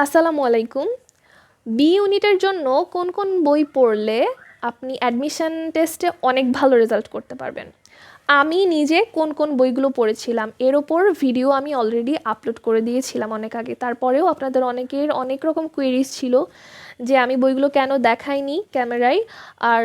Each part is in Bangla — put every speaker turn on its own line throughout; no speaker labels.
আসসালামু আলাইকুম। বি ইউনিটের জন্য কোন কোন বই পড়লে আপনি অ্যাডমিশন টেস্টে অনেক ভালো রেজাল্ট করতে পারবেন? আমি নিজে কোন কোন বইগুলো পড়েছিলাম এর ওপর ভিডিও আমি অলরেডি আপলোড করে দিয়েছিলাম অনেক আগে। তারপরেও আপনাদের অনেকের অনেক রকম কোয়েরিজ ছিল যে আমি বইগুলো কেন দেখাইনি ক্যামেরায়, আর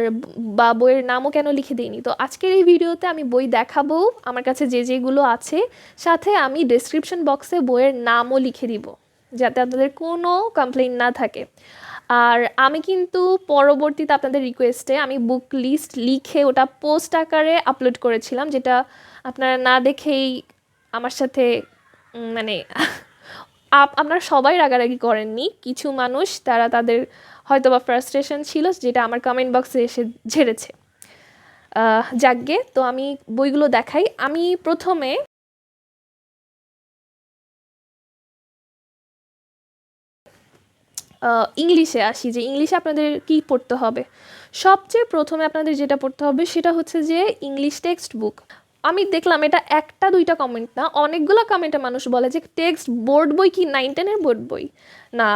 বা বইয়ের নামও কেন লিখে দিইনি। তো আজকের এই ভিডিওতে আমি বই দেখাবো আমার কাছে যে যেগুলো আছে, সাথে আমি ডেসক্রিপশন বক্সে বইয়ের নামও লিখে দিব যাতে আপনাদের কোনো কমপ্লেইন না থাকে। আর আমি কিন্তু পরবর্তীতে আপনাদের রিকোয়েস্টে আমি বুক লিস্ট লিখে ওটা পোস্ট আকারে আপলোড করেছিলাম, যেটা আপনারা না দেখেই আমার সাথে মানে আপনারা সবাই রাগারাগি করেননি। কিছু মানুষ তারা তাদের হয়তো বা ফ্রাস্ট্রেশন ছিল, যেটা আমার কমেন্ট বক্সে এসে ঝেড়েছে। যাকগে, তো আমি বইগুলো দেখাই। আমি প্রথমে ইংলিশে আসি, যে ইংলিশে আপনাদের কী পড়তে হবে। সবচেয়ে প্রথমে আপনাদের যেটা পড়তে হবে সেটা হচ্ছে যে ইংলিশ টেক্সট বুক। আমি দেখলাম এটা একটা দুইটা কমেন্ট না, অনেকগুলো কমেন্টে মানুষ বলে যে টেক্সট বোর্ড বই কি 9-10-এর বোর্ড বই? না,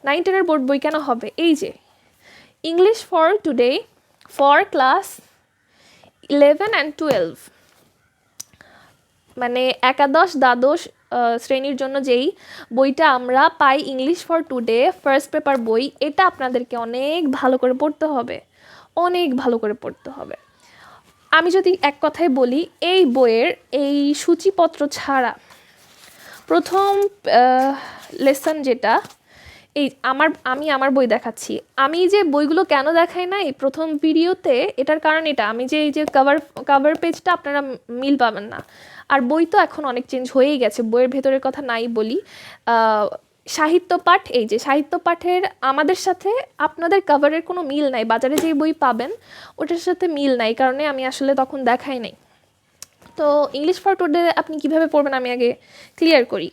9-10-এর বোর্ড বই কেন হবে? এই যে English for today for class 11 and 12, মানে একাদশ দ্বাদশ শ্রেণীর জন্য যেই বইটা আমরা পাই, English for today first paper বই, এটা আপনাদেরকে অনেক ভালো করে পড়তে হবে, অনেক ভালো করে পড়তে হবে। আমি যদি এক কথায় বলি, এই বইয়ের এই সূচিপত্র ছাড়া প্রথম লেসন যেটা, এই আমি আমার বই দেখাচ্ছি। আমি যে বইগুলো কেন দেখাই না এই প্রথম ভিডিওতে, এটার কারণ এটা, আমি যে এই যে কাভার পেজটা আপনারা মিল পাবেন না। আর বই তো এখন অনেক চেঞ্জ হয়েই গেছে, বইয়ের ভেতরের কথা নাই বলি। সাহিত্য পাঠ, এই যে সাহিত্য পাঠের আমাদের সাথে আপনাদের কাভারের কোনো মিল নাই, বাজারে যে বই পাবেন ওটার সাথে মিল নাই, কারণে আমি আসলে তখন দেখাই নাই। তো ইংলিশ ফর টুডে আপনি কিভাবে পড়বেন আমি আগে ক্লিয়ার করি।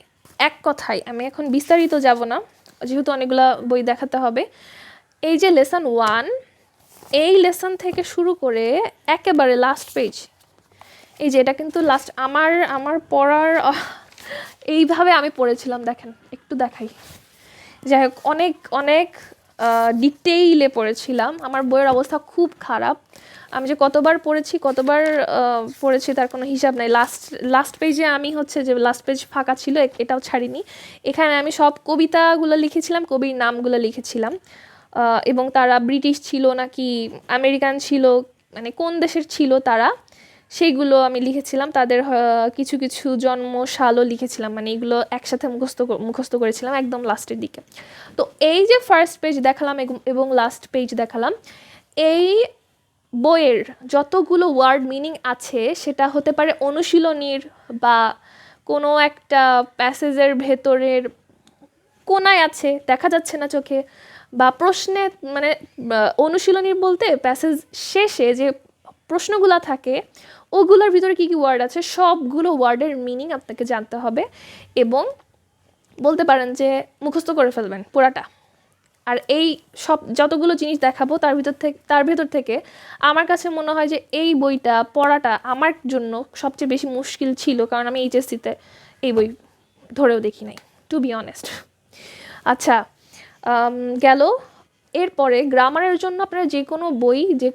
এক কথায়, আমি এখন বিস্তারিত যাব না যেহেতু অনেকগুলো বই দেখাতে হবে। এই যে লেসন 1, এই লেসন থেকে শুরু করে একেবারে লাস্ট পেজ, এই যে এটা কিন্তু লাস্ট আমার পড়ার এইভাবে আমি পড়েছিলাম, দেখেন একটু দেখাই। যাই হোক, অনেক অনেক ডিটেইলে পড়েছিলাম, আমার বইয়ের অবস্থা খুব খারাপ। আমি যে কতবার পড়েছি তার কোনো হিসাব নাই। লাস্ট পেজে আমি হচ্ছে যে লাস্ট পেজ ফাঁকা ছিল, এটাও ছাড়িনি। এখানে আমি সব কবিতাগুলো লিখেছিলাম, কবির নামগুলো লিখেছিলাম, এবং তারা ব্রিটিশ ছিল নাকি আমেরিকান ছিল, মানে কোন দেশের ছিল তারা, সেইগুলো আমি লিখেছিলাম। তাদের কিছু কিছু জন্ম সালও লিখেছিলাম, মানে এগুলো একসাথে মুখস্থ করেছিলাম একদম লাস্টের দিকে। তো এই যে ফার্স্ট পেজ দেখালাম এবং লাস্ট পেজ দেখালাম, এই বইয়ের যতগুলো ওয়ার্ড মিনিং আছে সেটা হতে পারে অনুশীলনীর, বা কোনো একটা প্যাসেজের ভেতরের কোনায় আছে, দেখা যাচ্ছে না চোখে, বা প্রশ্নে, মানে অনুশীলনীর বলতে প্যাসেজ শেষে যে প্রশ্নগুলো থাকে ওগুলোর ভিতরে কী কী ওয়ার্ড আছে সবগুলো ওয়ার্ডের মিনিং আপনাকে জানতে হবে, এবং বলতে পারেন যে মুখস্থ করে ফেলবেন পুরাটা। আর এই সব যতগুলো জিনিস দেখাবো তার ভেতর থেকে আমার কাছে মনে হয় যে এই বইটা পড়াটা আমার জন্য সবচেয়ে বেশি মুশকিল ছিল, কারণ আমি এইচএসসিতে এই বই ধরেও দেখি নাই, টু বি অনেস্ট। আচ্ছা, গেল। এরপরে গ্রামারের জন্য আপনারা যে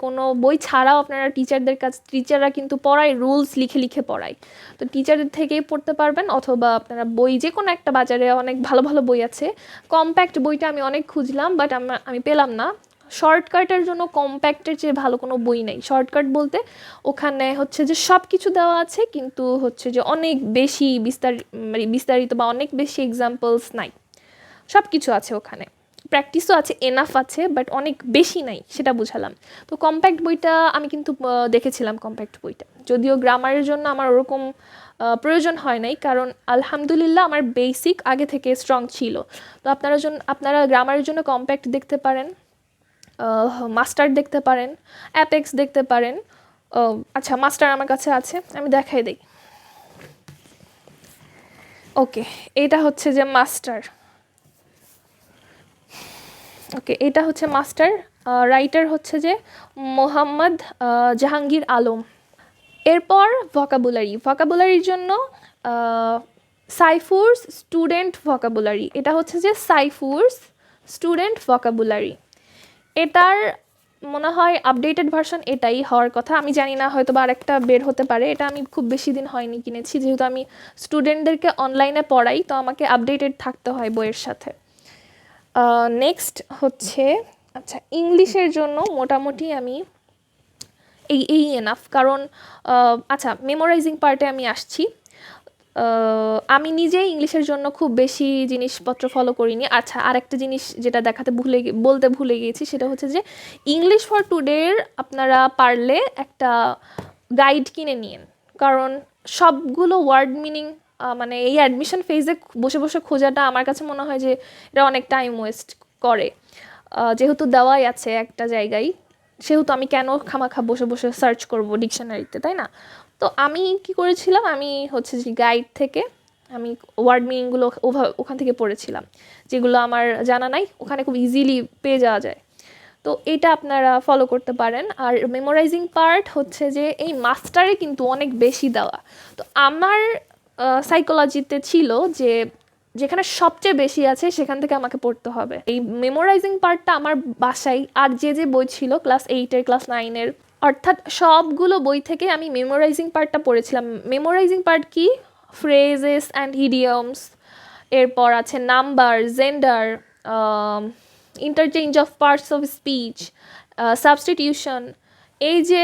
কোনো বই ছাড়াও আপনারা টিচাররা কিন্তু পড়ায়, রুলস লিখে লিখে পড়ায়, তো টিচারদের থেকেই পড়তে পারবেন, অথবা আপনারা বই যে কোনো একটা, বাজারে অনেক ভালো ভালো বই আছে। কম্প্যাক্ট বইটা আমি অনেক খুঁজলাম, বাট আমি পেলাম না। শর্টকাটের জন্য কম্প্যাক্টের চেয়ে ভালো কোনো বই নেই। শর্টকাট বলতে ওখানে হচ্ছে যে সব কিছু দেওয়া আছে, কিন্তু হচ্ছে যে অনেক বেশি বিস্তারিত বা অনেক বেশি এক্সাম্পলস নাই। সব কিছু আছে ওখানে, প্র্যাকটিসও আছে, এনাফ আছে, বাট অনেক বেশি নাই, সেটা বুঝালাম। তো কম্প্যাক্ট বইটা আমি কিন্তু দেখেছিলাম, কম্প্যাক্ট বইটা, যদিও গ্রামারের জন্য আমার ওরকম প্রয়োজন হয় নাই, কারণ আলহামদুলিল্লাহ আমার বেসিক আগে থেকে স্ট্রং ছিল। তো আপনারা গ্রামারের জন্য কম্প্যাক্ট দেখতে পারেন, মাস্টার দেখতে পারেন, অ্যাপেক্স দেখতে পারেন। আচ্ছা, মাস্টার আমার কাছে আছে, আমি দেখাই দিই। ওকে, এটা হচ্ছে যে মাস্টার। ওকে, এটা হচ্ছে মাস্টার, রাইটার হচ্ছে যে মোহাম্মদ জাহাঙ্গীর আলম। এরপর ভোকাবুলারির জন্য সাইফুরস স্টুডেন্ট ভোকাবুলারি, এটা হচ্ছে যে সাইফুরস স্টুডেন্ট ভোকাবুলারি। এটার মনে হয় আপডেটেড ভার্সন এটাই হওয়ার কথা, আমি জানি না, হয়তো বা আরেকটা বের হতে পারে। এটা আমি খুব বেশি দিন হয়নি কিনেছি, যেহেতু আমি স্টুডেন্টদেরকে অনলাইনে পড়াই, তো আমাকে আপডেটেড থাকতে হয় বইয়ের সাথে। নেক্সট হচ্ছে, আচ্ছা ইংলিশের জন্য মোটামুটি আমি এই এনাফ, কারণ আচ্ছা মেমোরাইজিং পার্টে আমি আসছি। আমি নিজেই ইংলিশের জন্য খুব বেশি জিনিসপত্র ফলো করিনি। আচ্ছা আরেকটা জিনিস যেটা বলতে ভুলে গিয়েছি, সেটা হচ্ছে যে ইংলিশ ফর টুডের আপনারা পারলে একটা গাইড কিনে নিন, কারণ সবগুলো ওয়ার্ড মিনিং মানে এই অ্যাডমিশন ফেজে বসে বসে খোঁজাটা আমার কাছে মনে হয় যে এটা অনেক টাইম ওয়েস্ট করে। যেহেতু দেওয়াই আছে একটা জায়গায়, সেহেতু আমি কেন খামাখা বসে বসে সার্চ করব ডিকশনারিতে, তাই না? তো আমি কি করেছিলাম, আমি হচ্ছে যে গাইড থেকে আমি ওয়ার্ড মিনিংগুলো ওখান থেকে পড়েছিলাম, যেগুলো আমার জানা নাই, ওখানে খুব ইজিলি পেয়ে যাওয়া যায়। তো এটা আপনারা ফলো করতে পারেন। আর মেমোরাইজিং পার্ট হচ্ছে যে এই মাস্টারে কিন্তু অনেক বেশি দেওয়া, তো আমার সাইকোলজিতে ছিল যে যেখানে সবচেয়ে বেশি আছে সেখান থেকে আমাকে পড়তে হবে। এই মেমোরাইজিং পার্টটা আমার বাসায় আর যে বই ছিল ক্লাস 8-এর ক্লাস 9-এর, অর্থাৎ সবগুলো বই থেকে আমি মেমোরাইজিং পার্টটা পড়েছিলাম। মেমোরাইজিং পার্ট কি? ফ্রেজেস অ্যান্ড ইডিয়মস, এরপর আছে number, gender, interchange of parts of speech, substitution, এই যে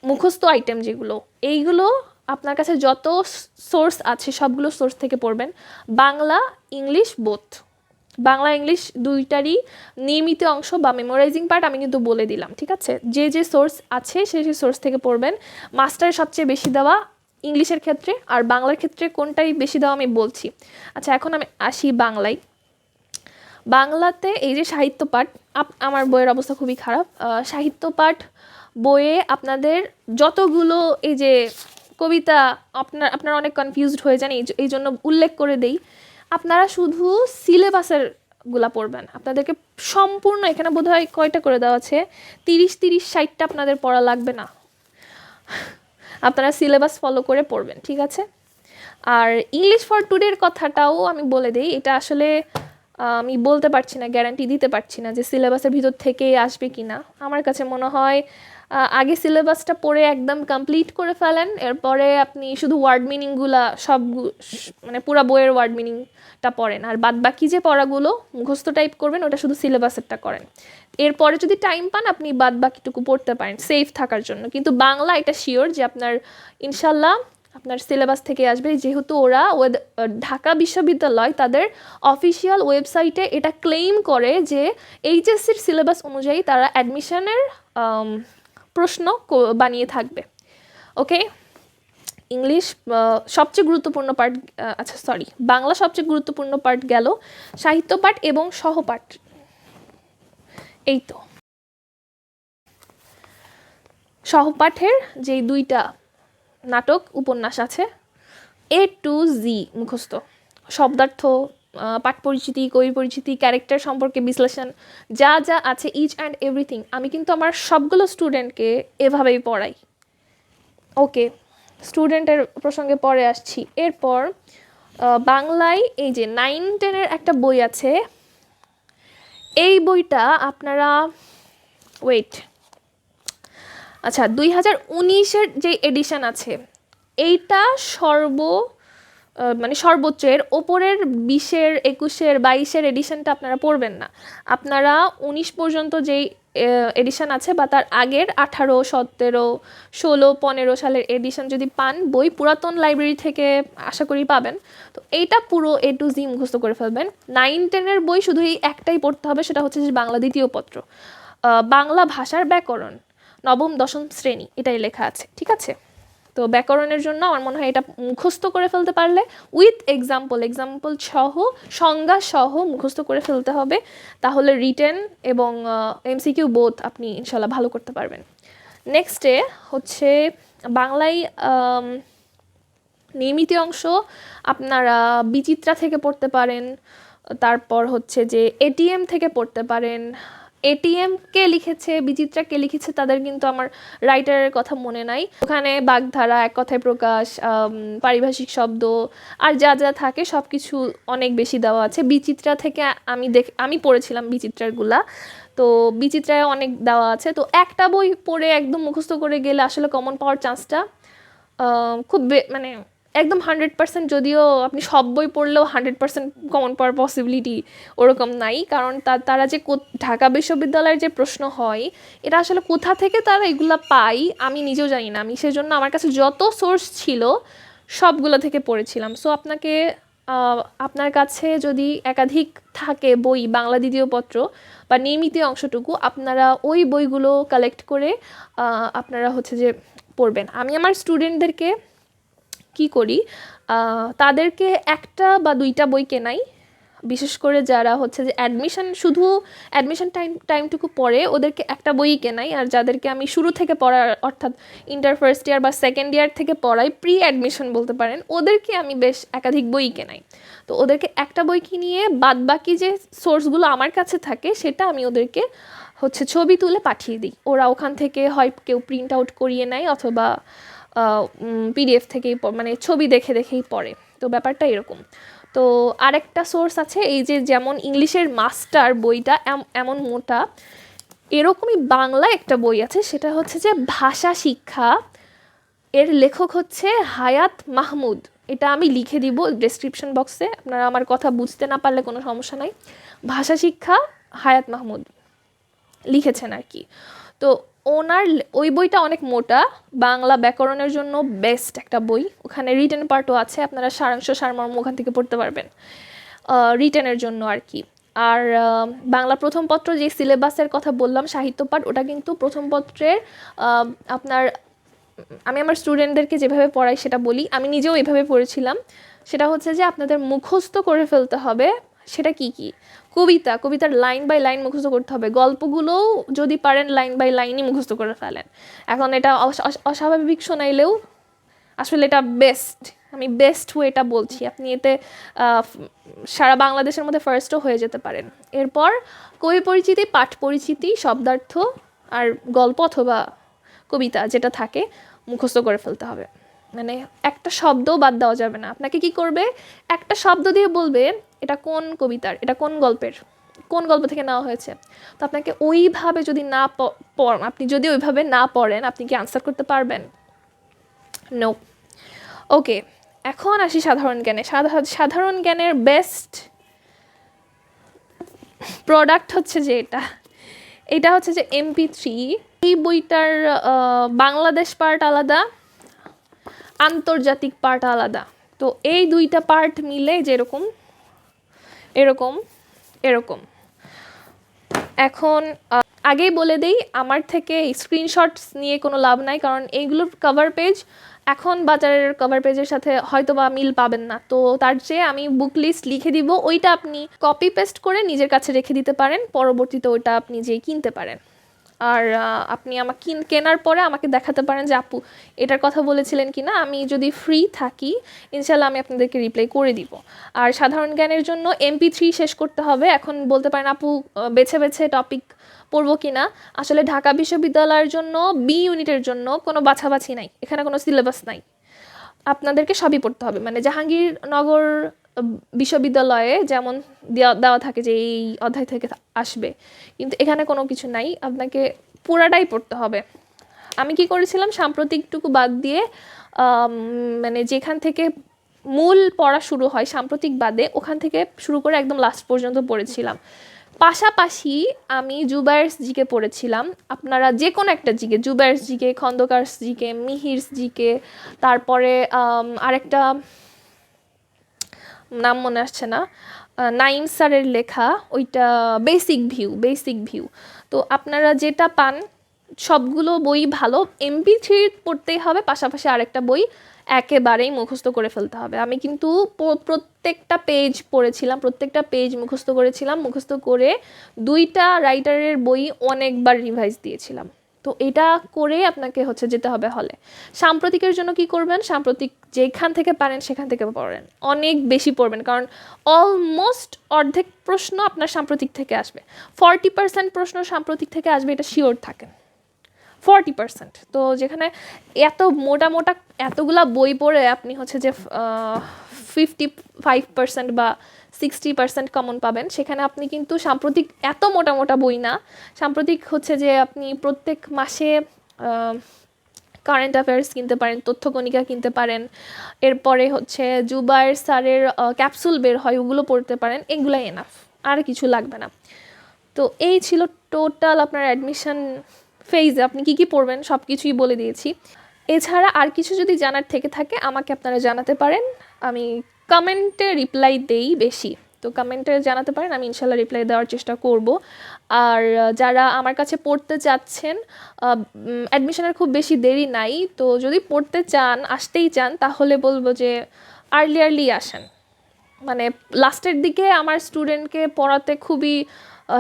মুখস্থ আইটেম যেগুলো, এইগুলো আপনার কাছে যত সোর্স আছে সবগুলো সোর্স থেকে পড়বেন। Bangla English both, Bangla English দুইটারই নিয়মিত অংশ বা মেমোরাইজিং পার্ট আমি কিন্তু বলে দিলাম, ঠিক আছে? যে সোর্স আছে সেই সোর্স থেকে পড়বেন। মাস্টারের সবচেয়ে বেশি দেওয়া ইংলিশের ক্ষেত্রে, আর বাংলার ক্ষেত্রে কোনটাই বেশি দেওয়া আমি বলছি। আচ্ছা এখন আমি আসি বাংলায়। বাংলাতে এই যে সাহিত্য পাঠ, আমার বইয়ের অবস্থা খুবই খারাপ। সাহিত্য পাঠ বইয়ে আপনাদের যতগুলো এই যে কবিতা, আপনারা অনেক কনফিউজড হয়ে যান, এই জন্য উল্লেখ করে দেই, আপনারা শুধু সিলেবাসের গুলা পড়বেন। আপনাদেরকে সম্পূর্ণ, এখানে বোধহয় কয়টা করে দেওয়া আছে, 30-60টা আপনাদের পড়া লাগবে না, আপনারা সিলেবাস ফলো করে পড়বেন, ঠিক আছে? আর ইংলিশ ফর টুডের কথাটাও আমি বলে দিই, এটা আসলে আমি বলতে পারছি না, গ্যারান্টি দিতে পারছি না যে সিলেবাসের ভিতর থেকেই আসবে কি না। আমার কাছে মনে হয় আগে সিলেবাসটা পড়ে একদম কমপ্লিট করে ফেলেন, এরপরে আপনি শুধু ওয়ার্ড মিনিংগুলা মানে পুরা বইয়ের ওয়ার্ড মিনিংটা পড়েন, আর বাদ বাকি যে পড়াগুলো মুখস্থ টাইপ করবেন ওটা শুধু সিলেবাসেরটা করেন। এরপরে যদি টাইম পান আপনি বাদ বাকিটুকু পড়তে পারেন সেফ থাকার জন্য। কিন্তু বাংলা এটা শিওর যে আপনার ইনশাল্লাহ আপনার সিলেবাস থেকে আসবে, যেহেতু ওরা ঢাকা বিশ্ববিদ্যালয় তাদের অফিসিয়াল ওয়েবসাইটে এটা ক্লেইম করে যে এইচএসসির সিলেবাস অনুযায়ী তারা অ্যাডমিশনের প্রশ্ন বানিয়ে থাকবে। ওকে, ইংলিশ সবচেয়ে গুরুত্বপূর্ণ পার্ট, আচ্ছা সরি, বাংলা সবচেয়ে গুরুত্বপূর্ণ পার্ট গেল, সাহিত্য পাঠ এবং সহপাঠ, এই তো সহপাঠের যে দুইটা নাটক উপন্যাস আছে, A to Z মুখস্থ, শব্দার্থ, পাঠ পরিচিতি, কবি পরিচিতি, ক্যারেক্টার সম্পর্কে বিশ্লেষণ, যা যা আছে ইচ অ্যান্ড এভরিথিং, আমি কিন্তু আমার সবগুলো স্টুডেন্টকে এভাবেই পড়াই। ওকে, স্টুডেন্টের প্রসঙ্গে পরে আসছি। এরপর বাংলায় এই যে 9-10-এর একটা বই আছে, এই বইটা আপনারা আচ্ছা 2019-এর যে এডিশন আছে এইটা মানে সর্বোচ্চ, এর ওপরের 20-এর 21-এর 22-এর এডিশনটা আপনারা পড়বেন না। আপনারা 19 পর্যন্ত যেই এডিশন আছে বা তার আগের 18, 17, 16, 15 সালের এডিশন যদি পান, বই পুরাতন লাইব্রেরি থেকে আশা করি পাবেন, তো এইটা পুরো A to Z মুখস্থ করে ফেলবেন। 9-10-এর বই শুধু এই একটাই পড়তে হবে, সেটা হচ্ছে যে বাংলা দ্বিতীয় পত্র, বাংলা ভাষার ব্যাকরণ, নবম দশম শ্রেণী, এটাই লেখা আছে, ঠিক আছে? তো ব্যাকরণের জন্য আমার মনে হয় এটা মুখস্থ করে ফেলতে পারলে উইথ এক্সাম্পল সহ, সংজ্ঞা সহ মুখস্থ করে ফেলতে হবে, তাহলে রিটেন এবং এমসিকিউ বোথ আপনি ইনশাল্লাহ ভালো করতে পারবেন। নেক্সটে হচ্ছে বাংলায় নিয়মিত অংশ আপনারা বিচিত্রা থেকে পড়তে পারেন, তারপর হচ্ছে যে এটিএম থেকে পড়তে পারেন, এটিএম কে লিখেছে, বিচিত্রা কে লিখেছে তাদের কিন্তু আমার রাইটারের কথা মনে নাই। ওখানে বাগধারা, এক কথায় প্রকাশ, পারিভাষিক শব্দ আর যা যা থাকে সব কিছু অনেক বেশি দেওয়া আছে। বিচিত্রা থেকে আমি পড়েছিলাম বিচিত্রারগুলা, তো বিচিত্রায় অনেক দেওয়া আছে। তো একটা বই পড়ে একদম মুখস্থ করে গেলে আসলে কমন পাওয়ার চান্সটা খুব মানে একদম 100%, যদিও আপনি সব বই পড়লেও 100% কমন পাওয়ার পসিবিলিটি ওরকম নাই। কারণ তারা যে ঢাকা বিশ্ববিদ্যালয়ের যে প্রশ্ন হয়, এটা আসলে কোথা থেকে তারা এগুলা পায় আমি নিজেও জানি না। আমি সেজন্য আমার কাছে যত সোর্স ছিল সবগুলো থেকে পড়েছিলাম। সো আপনার কাছে যদি একাধিক থাকে বই, বাংলা দ্বিতীয় পত্র বা নিয়মিত অংশটুকু, আপনারা ওই বইগুলো কালেক্ট করে আপনারা হচ্ছে যে পড়বেন। আমি আমার স্টুডেন্টদেরকে কি করি, তাদেরকে একটা বা দুইটা বই কেনাই, বিশেষ করে যারা হচ্ছে যে শুধু অ্যাডমিশন টাইমটুকু পড়ে ওদেরকে একটা বই কেনাই। আর যাদেরকে আমি শুরু থেকে পড়ার, অর্থাৎ ইন্টার ফার্স্ট ইয়ার বা সেকেন্ড ইয়ার থেকে পড়াই, প্রি অ্যাডমিশন বলতে পারেন, ওদেরকে আমি বেশ একাধিক বই কেনাই। তো ওদেরকে একটা বই কিনিয়ে বাদবাকি যে সোর্সগুলো আমার কাছে থাকে সেটা আমি ওদেরকে হচ্ছে ছবি তুলে পাঠিয়ে দিই। ওরা ওখান থেকে হয় কেউ প্রিন্ট আউট করিয়ে নেয় অথবা পিডিএফ থেকেই, মানে ছবি দেখে দেখেই পড়ে। তো ব্যাপারটা এরকম। তো আরেকটা সোর্স আছে, এই যে যেমন ইংলিশের মাস্টার বইটা এমন মোটা, এরকমই বাংলা একটা বই আছে, সেটা হচ্ছে যে ভাষা শিক্ষা। এর লেখক হচ্ছে হায়াত মাহমুদ। এটা আমি লিখে দিব ডেসক্রিপশন বক্সে, আপনারা আমার কথা বুঝতে না পারলে কোনো সমস্যা নাই। ভাষা শিক্ষা, হায়াত মাহমুদ লিখেছেন আর কি। তো ওনার ওই বইটা অনেক মোটা, বাংলা ব্যাকরণের জন্য বেস্ট একটা বই। ওখানে রিটেন পার্টও আছে, আপনারা সারাংশ সারমর্ম ওখান থেকে পড়তে পারবেন রিটেনের জন্য আর কি। আর বাংলা প্রথম পত্র যে সিলেবাসের কথা বললাম, সাহিত্য পাঠ, ওটা কিন্তু প্রথম পত্রের আপনার, আমি আমার স্টুডেন্টদেরকে যেভাবে পড়াই সেটা বলি, আমি নিজেও এভাবে পড়েছিলাম। সেটা হচ্ছে যে আপনাদের মুখস্থ করে ফেলতে হবে। সেটা কি কি? কবিতার লাইন বাই লাইন মুখস্থ করতে হবে। গল্পগুলোও যদি পারেন লাইন বাই লাইনই মুখস্থ করে ফেলেন। এখন এটা অস্বাভাবিক শোনাইলেও আসলে এটা বেস্ট, আমি বেস্ট ওয়েটা বলছি। আপনি এতে সারা বাংলাদেশের মধ্যে ফার্স্টও হয়ে যেতে পারেন। এরপর কবি পরিচিতি, পাঠ পরিচিতি, শব্দার্থ আর গল্প অথবা কবিতা যেটা থাকে মুখস্থ করে ফেলতে হবে। মানে একটা শব্দও বাদ দেওয়া যাবে না। আপনাকে কি করবে, একটা শব্দ দিয়ে বলবে এটা কোন কবিতার, এটা কোন গল্পের, কোন গল্প থেকে নেওয়া হয়েছে। তো আপনাকে ওইভাবে যদি না আপনি যদি ওইভাবে না পড়েন, আপনি কি আনসার করতে পারবেন? নো। ওকে, এখন আসি সাধারণ জ্ঞানে। সাধারণ জ্ঞানের বেস্ট প্রোডাক্ট হচ্ছে যে এটা হচ্ছে যে MP3। এই বইটার বাংলাদেশ পার্ট আলাদা, আন্তর্জাতিক পার্ট আলাদা। তো এই দুইটা পার্ট মিলে যেরকম এরকম এরকম। এখন আগেই বলে দেই, আমার থেকে স্ক্রিনশটস নিয়ে কোনো লাভ নাই, কারণ এইগুলোর কভার পেজ এখন বাজারের কভার পেজের সাথে হয়তো বা মিল পাবেন না। তো তার চেয়ে আমি বুক লিস্ট লিখে দিব, ওইটা আপনি কপি পেস্ট করে নিজের কাছে রেখে দিতে পারেন, পরবর্তীতে ওইটা আপনি যেয়ে কিনতে পারেন। আর আপনি আমাকে কেনার পরে আমাকে দেখাতে পারেন যে আপু এটার কথা বলেছিলেন কি না। আমি যদি ফ্রি থাকি ইনশাল্লাহ আমি আপনাদেরকে রিপ্লাই করে দিব। আর সাধারণ জ্ঞানের জন্য MP3 শেষ করতে হবে। এখন বলতে পারেন আপু বেছে বেছে টপিক পড়বো কি না। আসলে ঢাকা বিশ্ববিদ্যালয়ের জন্য বি ইউনিটের জন্য কোনো বাছাবাছি নাই, এখানে কোনো সিলেবাস নাই, আপনাদেরকে সবই পড়তে হবে। মানে জাহাঙ্গীরনগর বিশ্ববিদ্যালয়ে যেমন দেওয়া থাকে যে এই অধ্যায় থেকে আসবে, কিন্তু এখানে কোনো কিছু নাই, আপনাকে পুরাটাই পড়তে হবে। আমি কি করেছিলাম, সাম্প্রতিকটুকু বাদ দিয়ে মানে যেখান থেকে মূল পড়া শুরু হয় সাম্প্রতিক বাদে, ওখান থেকে শুরু করে একদম লাস্ট পর্যন্ত পড়েছিলাম। পাশাপাশি আমি জুবায়ের্স জিকে পড়েছিলাম। আপনারা যে কোনো একটা জিকে, জুবায়ের্স জিকে, খন্দকার্স জিকে, মিহিরস জিকে, তারপরে আরেকটা নাম মনে আসছে না, নাইম স্যারের লেখা, ওইটা বেসিক ভিউ। তো আপনারা যেটা পান সবগুলো বই ভালো। MP3 পড়তেই হবে, পাশাপাশি আরেকটা বই একেবারেই মুখস্থ করে ফেলতে হবে। আমি কিন্তু প্রত্যেকটা পেজ পড়েছিলাম, প্রত্যেকটা পেজ মুখস্থ করেছিলাম, মুখস্থ করে দুইটা রাইটারের বই অনেকবার রিভাইজ দিয়েছিলাম। তো এটা করে আপনাকে হচ্ছে যেতে হবে হলে। সাম্প্রতিকের জন্য কি করবেন, সাম্প্রতিক যেখান থেকে পারেন সেখান থেকে পড়েন, অনেক বেশি পড়বেন, কারণ অলমোস্ট অর্ধেক প্রশ্ন আপনার সাম্প্রতিক থেকে আসবে, 40% প্রশ্ন সাম্প্রতিক থেকে আসবে, এটা শিওর থাকেন। 40%, তো যেখানে এত মোটা মোটা এতগুলা বই পড়ে আপনি হচ্ছে যে 55% বা 60% কমন পাবেন, সেখানে আপনি কিন্তু সাম্প্রতিক এত মোটা মোটা বই না, সাম্প্রতিক হচ্ছে যে আপনি প্রত্যেক মাসে কারেন্ট অ্যাফেয়ার্স কিনতে পারেন, তথ্যকণিকা কিনতে পারেন, এরপরে হচ্ছে জুবায়ের স্যারের ক্যাপসুল বের হয়, ওগুলো পড়তে পারেন, এগুলাই এনাফ, আর কিছু লাগবে না। তো এই ছিল টোটাল আপনার অ্যাডমিশন ফেজে আপনি কি কি পড়বেন সব কিছুই বলে দিয়েছি। এছাড়া আর কিছু যদি জানার থেকে থাকে আমাকে আপনারা জানাতে পারেন, আমি কমেন্টে রিপ্লাই দেই বেশি, তো কমেন্টে জানাতে পারেন, আমি ইনশাল্লাহ রিপ্লাই দেওয়ার চেষ্টা করব। আর যারা আমার কাছে পড়তে চাচ্ছেন, অ্যাডমিশনের খুব বেশি দেরি নাই, তো যদি পড়তে চান, আসতেই চান, তাহলে বলবো যে আর্লি আসেন। মানে লাস্টের দিকে আমার স্টুডেন্টকে পড়াতে খুবই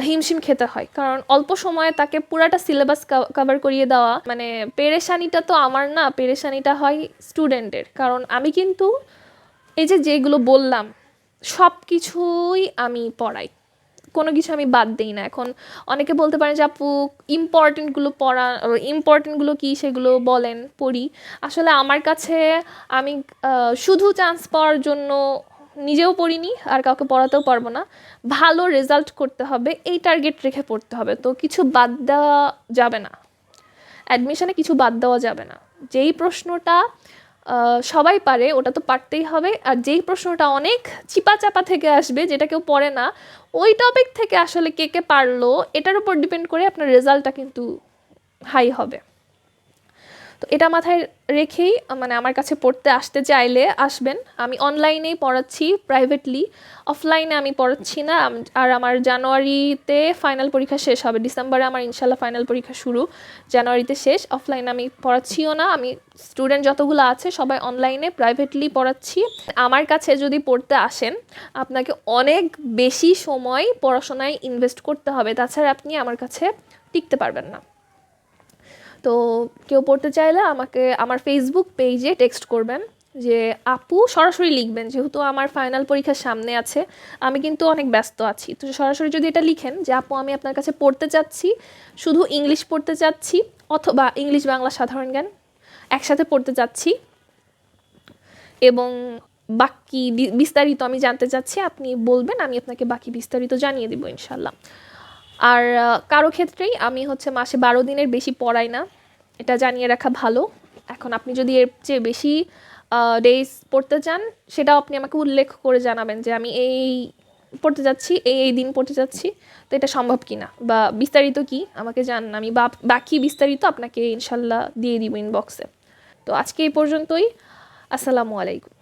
হিমশিম খেতে হয়, কারণ অল্প সময়ে তাকে পুরাটা সিলেবাস কভার করিয়ে দেওয়া, মানে পেরেশানিটা তো আমার না, পেরেশানিটা হয় স্টুডেন্টের, কারণ আমি কিন্তু এই যে যেগুলো বললাম সব কিছুই আমি পড়াই, কোনো কিছু আমি বাদ দিই না। এখন অনেকে বলতে পারেন যে আপু ইম্পর্টেন্টগুলো কি সেগুলো বলেন, পড়ি। আসলে আমার কাছে আমি শুধু চান্স পাওয়ার জন্য নিজেও পড়িনি আর কাউকে পড়াতেও পারবো না, ভালো রেজাল্ট করতে হবে এই টার্গেট রেখে পড়তে হবে, তো কিছু বাদ দেওয়া যাবে না, অ্যাডমিশনে কিছু বাদ দেওয়া যাবে না। যেই প্রশ্নটা সবাই পারে ওটা তো পারতেই হবে, আর যেই প্রশ্নটা অনেক চিপা চাপা থেকে আসবে যেটা কেউ পড়ে না, ওই টপিক থেকে আসলে কে কে পারলো এটার উপর ডিপেন্ড করে আপনার রেজাল্টটা কিন্তু হাই হবে। তো এটা মাথায় রেখেই মানে আমার কাছে পড়তে আসতে চাইলে আসবেন, আমি অনলাইনেই পড়াচ্ছি প্রাইভেটলি, অফলাইনে আমি পড়াচ্ছি না। আর আমার জানুয়ারিতে ফাইনাল পরীক্ষা শেষ হবে, ডিসেম্বরে আমার ইনশাল্লাহ ফাইনাল পরীক্ষা শুরু, জানুয়ারিতে শেষ। অফলাইনে আমি পড়াচ্ছিও না, আমি স্টুডেন্ট যতগুলো আছে সবাই অনলাইনে প্রাইভেটলি পড়াচ্ছি। আমার কাছে যদি পড়তে আসেন আপনাকে অনেক বেশি সময় পড়াশোনায় ইনভেস্ট করতে হবে, তাছাড়া আপনি আমার কাছে টিকতে পারবেন না। তো কেউ পড়তে চাইলে আমাকে আমার ফেসবুক পেজে টেক্সট করবেন যে আপু, সরাসরি লিখবেন, যেহেতু আমার ফাইনাল পরীক্ষার সামনে আছে, আমি কিন্তু অনেক ব্যস্ত আছি, তো সরাসরি যদি এটা লিখেন যে আপু আমি আপনার কাছে পড়তে চাচ্ছি, শুধু ইংলিশ পড়তে চাচ্ছি, অথবা ইংলিশ বাংলা সাধারণ জ্ঞান একসাথে পড়তে চাচ্ছি, এবং বাকি বিস্তারিত আমি জানতে চাচ্ছি, আপনি বলবেন, আমি আপনাকে বাকি বিস্তারিত জানিয়ে দিব ইনশাল্লাহ। আর কারো ক্ষেত্রেই আমি হচ্ছে মাসে 12 দিনের বেশি পড়াই না, এটা জানিয়ে রাখা ভালো। এখন আপনি যদি এর চেয়ে বেশি ডেজ পড়তে চান, সেটাও আপনি আমাকে উল্লেখ করে জানাবেন যে আমি এই পড়তে যাচ্ছি, এই দিন পড়তে যাচ্ছি, তো এটা সম্ভব কি না বা বিস্তারিত কি আমাকে জানান, আমি বাকি বিস্তারিত আপনাকে ইনশাল্লাহ দিয়ে দিব ইনবক্সে। তো আজকে এই পর্যন্তই, আসসালামু আলাইকুম।